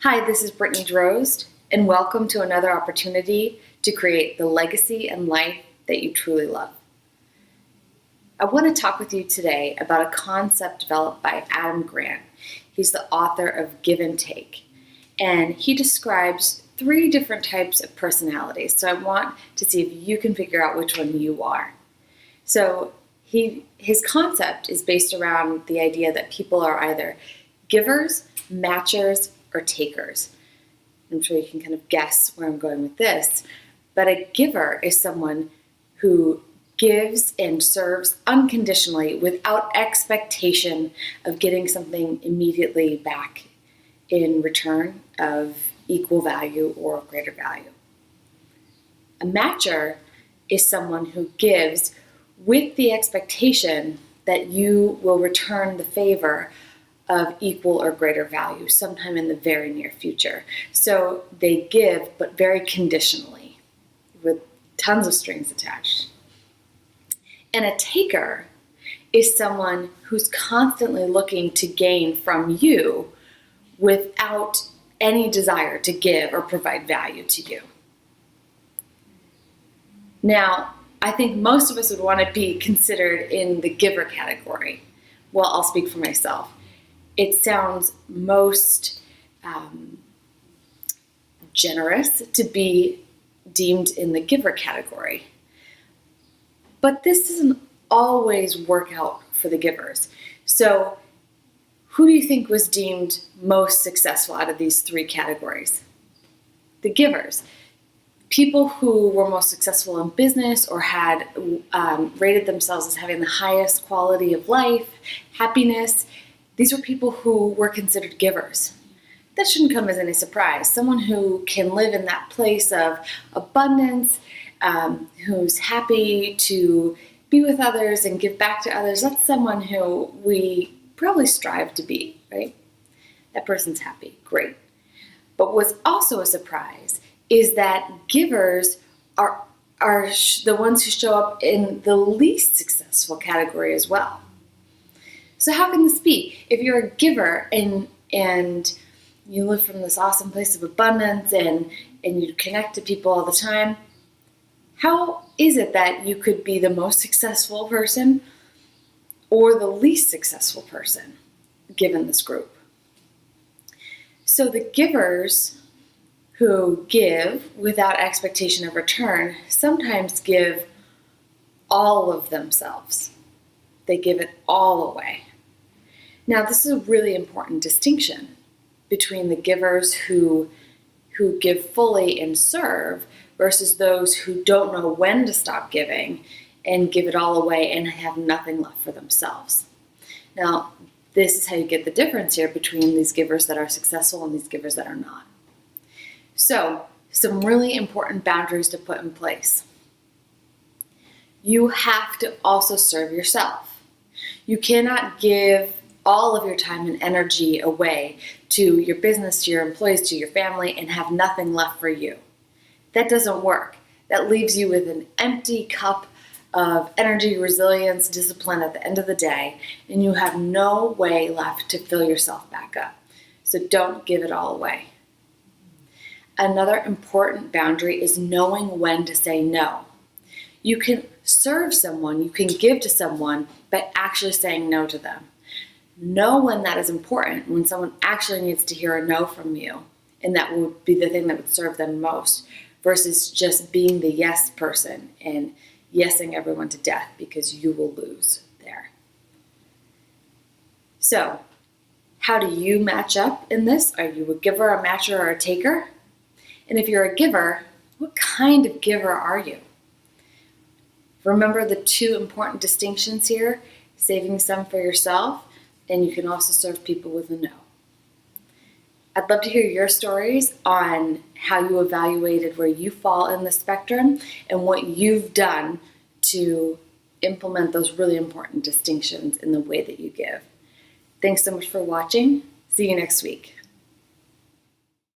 Hi, this is Brittany Drozd, and welcome to another opportunity to create the legacy and life that you truly love. I want to talk with you today about a concept developed by Adam Grant. He's the author of Give and Take, and he describes 3 different types of personalities. So I want to see if you can figure out which one you are. So his concept is based around the idea that people are either givers, matchers, or takers. I'm sure you can kind of guess where I'm going with this, but a giver is someone who gives and serves unconditionally without expectation of getting something immediately back in return of equal value or greater value. A matcher is someone who gives with the expectation that you will return the favor of equal or greater value sometime in the very near future. So they give, but very conditionally, with tons of strings attached. And a taker is someone who's constantly looking to gain from you without any desire to give or provide value to you. Now, I think most of us would want to be considered in the giver category. Well, I'll speak for myself. It sounds most generous to be deemed in the giver category. But this doesn't always work out for the givers. So who do you think was deemed most successful out of these 3 categories? The givers. People who were most successful in business or had rated themselves as having the highest quality of life, happiness, these were people who were considered givers. That shouldn't come as any surprise. Someone who can live in that place of abundance, who's happy to be with others and give back to others, that's someone who we probably strive to be, right? That person's happy, great. But what's also a surprise is that givers are the ones who show up in the least successful category as well. So how can this be? If you're a giver and you live from this awesome place of abundance and you connect to people all the time, how is it that you could be the most successful person or the least successful person given this group? So the givers who give without expectation of return sometimes give all of themselves. They give it all away. Now, this is a really important distinction between the givers who give fully and serve versus those who don't know when to stop giving and give it all away and have nothing left for themselves. Now, this is how you get the difference here between these givers that are successful and these givers that are not. So, some really important boundaries to put in place. You have to also serve yourself. You cannot give all of your time and energy away to your business, to your employees, to your family, and have nothing left for you. That doesn't work. That leaves you with an empty cup of energy, resilience, discipline at the end of the day, and you have no way left to fill yourself back up. So don't give it all away. Another important boundary is knowing when to say no. You can serve someone, you can give to someone by actually saying no to them. Know when that is important, when someone actually needs to hear a no from you, and that would be the thing that would serve them most, versus just being the yes person and yesing everyone to death because you will lose there. So, how do you match up in this? Are you a giver, a matcher, or a taker? And if you're a giver, what kind of giver are you? Remember the 2 important distinctions here, saving some for yourself, and you can also serve people with a no. I'd love to hear your stories on how you evaluated where you fall in the spectrum and what you've done to implement those really important distinctions in the way that you give. Thanks so much for watching. See you next week.